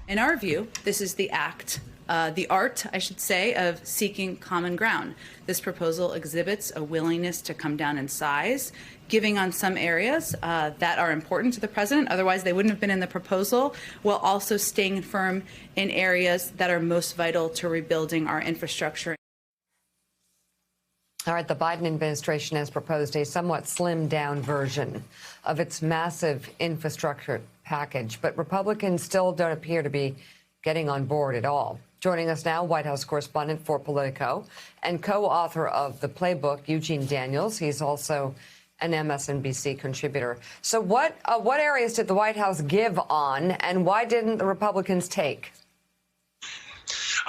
In our view, this is the art, I should say, of seeking common ground. This proposal exhibits a willingness to come down in size, giving on some areas that are important to the president, otherwise they wouldn't have been in the proposal, while also staying firm in areas that are most vital to rebuilding our infrastructure. All right, the Biden administration has proposed a somewhat slimmed-down version of its massive infrastructure package, but Republicans still don't appear to be getting on board at all. Joining us now, White House correspondent for Politico and co-author of The Playbook, Eugene Daniels. He's also an MSNBC contributor. So what areas did the White House give on, and why didn't the Republicans take?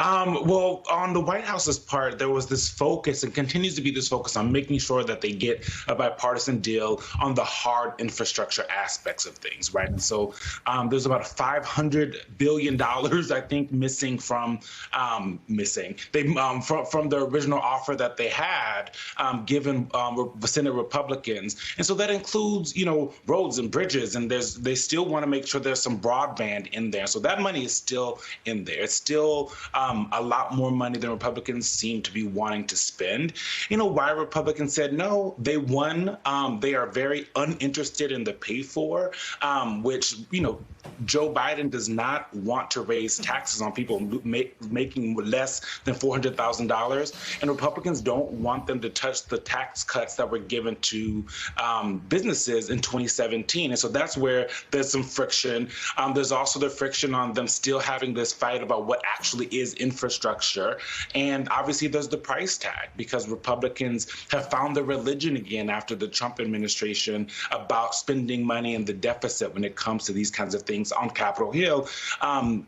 Well, on the White House's part, there was this focus and continues to be this focus on making sure that they get a bipartisan deal on the hard infrastructure aspects of things, right? And so there's about $500 billion, I think, missing from from the original offer that they had given Senate Republicans. And so that includes, roads and bridges, and they still want to make sure there's some broadband in there. So that money is still in there. It's still a lot more money than Republicans seem to be wanting to spend. Why Republicans said no? They won. They are very uninterested in the pay for, which, Joe Biden does not want to raise taxes on people making less than $400,000. And Republicans don't want them to touch the tax cuts that were given to businesses in 2017. And so that's where there's some friction. There's also the friction on them still having this fight about what actually is infrastructure. And obviously there's the price tag, because Republicans have found their religion again after the Trump administration about spending money and the deficit when it comes to these kinds of things on Capitol Hill.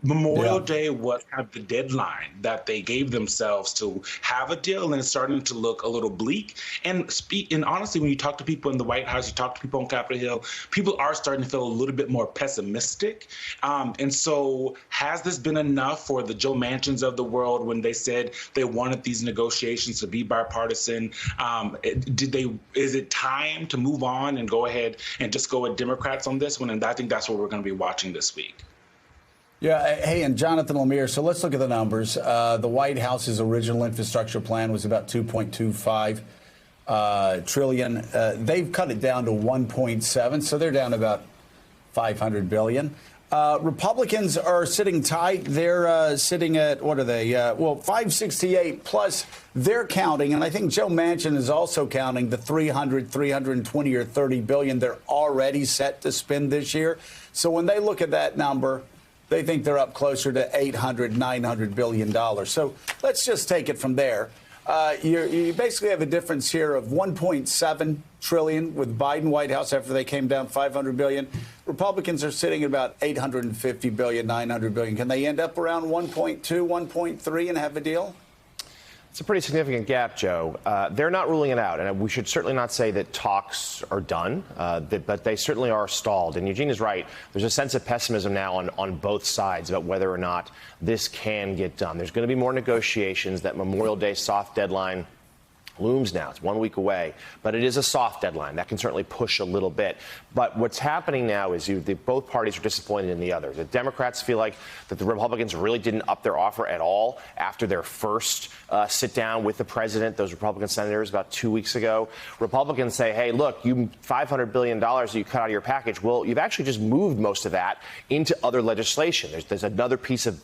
Memorial Day was kind of the deadline that they gave themselves to have a deal, and it's starting to look a little bleak. And honestly, when you talk to people in the White House, you talk to people on Capitol Hill, people are starting to feel a little bit more pessimistic. And so has this been enough for the Joe Manchins of the world when they said they wanted these negotiations to be bipartisan? Is it time to move on and go ahead and just go with Democrats on this one? And I think that's what we're going to be watching this week. Yeah. Hey, and Jonathan Lemire. So let's look at the numbers. The White House's original infrastructure plan was about $2.25 trillion. They've cut it down to 1.7, so they're down about $500 billion. Republicans are sitting tight. They're sitting at, what are they? 568 plus they're counting. And I think Joe Manchin is also counting the 320 or 30 billion they're already set to spend this year. So when they look at that number, they think they're up closer to $800-900 billion. So let's just take it from there. You basically have a difference here of 1.7 trillion with Biden White House after they came down 500 billion. Republicans are sitting at about 850 billion, 900 billion. Can they end up around 1.2, 1.3 and have a deal? It's a pretty significant gap, Joe. They're not ruling it out, and we should certainly not say that talks are done, but they certainly are stalled. And Eugene is right. There's a sense of pessimism now on both sides about whether or not this can get done. There's going to be more negotiations. That Memorial Day soft deadline looms now. It's 1 week away, but it is a soft deadline. That can certainly push a little bit. But what's happening now is both parties are disappointed in the other. The Democrats feel like that the Republicans really didn't up their offer at all after their first sit down with the president, those Republican senators, about 2 weeks ago. Republicans say, hey, look, you $500 billion that you cut out of your package. Well, you've actually just moved most of that into other legislation. There's another piece of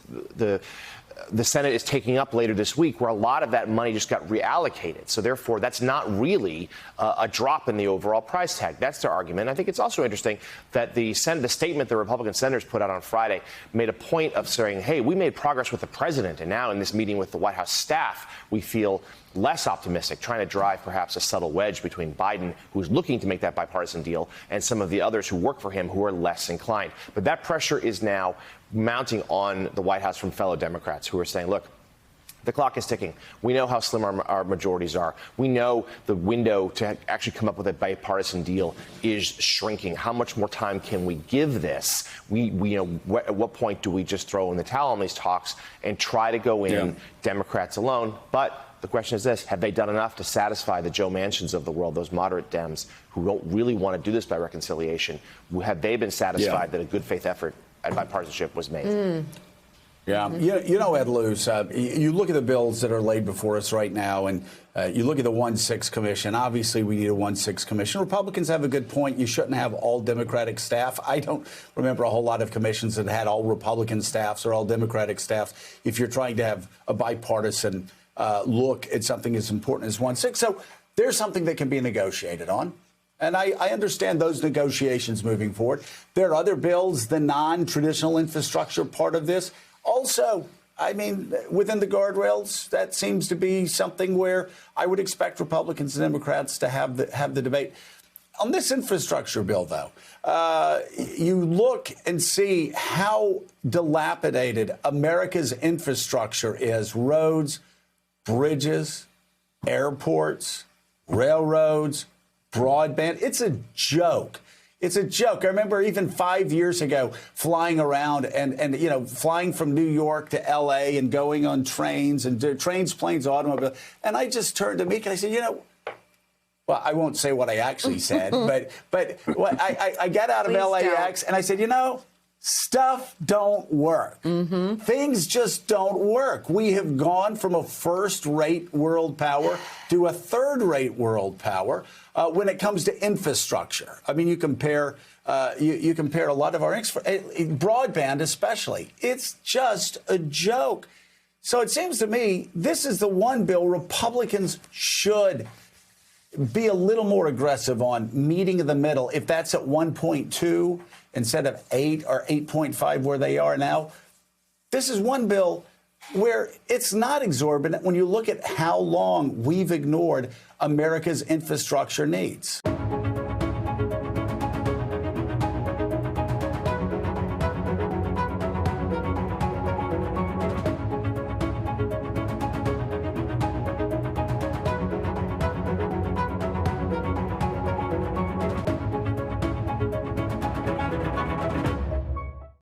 the Senate is taking up later this week where a lot of that money just got reallocated. So therefore, that's not really a drop in the overall price tag. That's their argument. I think it's also interesting that the statement the Republican senators put out on Friday made a point of saying, hey, we made progress with the president. And now in this meeting with the White House staff, we feel less optimistic, trying to drive perhaps a subtle wedge between Biden, who's looking to make that bipartisan deal, and some of the others who work for him who are less inclined. But that pressure is now mounting on the White House from fellow Democrats who are saying, look, the clock is ticking. We know how slim our majorities are. We know the window to actually come up with a bipartisan deal is shrinking. How much more time can we give this? At what point do we just throw in the towel on these talks and try to go in Democrats alone? But the question is this: have they done enough to satisfy the Joe Manchins of the world, those moderate Dems who don't really want to do this by reconciliation? Have they been satisfied that a good faith effort at bipartisanship was made? Yeah, you know, Ed Luce, you look at the bills that are laid before us right now, and you look at the 1-6 commission. Obviously, we need a 1-6 commission. Republicans have a good point. You shouldn't have all Democratic staff. I don't remember a whole lot of commissions that had all Republican staffs or all Democratic staffs if you're trying to have a bipartisan look at something as important as 1-6. So there's something that can be negotiated on. And I understand those negotiations moving forward. There are other bills, the non-traditional infrastructure part of this. Also, I mean, within the guardrails, that seems to be something where I would expect Republicans and Democrats to have the debate. On this infrastructure bill, though, you look and see how dilapidated America's infrastructure is. Roads, bridges, airports, railroads, broadband. It's a joke. It's a joke. I remember even 5 years ago flying around and you know, flying from New York to L.A. and going on trains and trains, planes, automobiles. And I just turned to Meek and I said, you know, well, I won't say what I actually said, but what I got out of Please LAX don't. and I said, you know, stuff don't work. Things just don't work. We have gone from a first-rate world power to a third-rate world power when it comes to infrastructure. I mean, you compare you compare a lot of our broadband, especially. It's just a joke. So it seems to me this is the one bill Republicans should be a little more aggressive on, meeting in the middle. If that's at 1.2 instead of 8 or 8.5 where they are now, this is one bill where it's not exorbitant when you look at how long we've ignored America's infrastructure needs.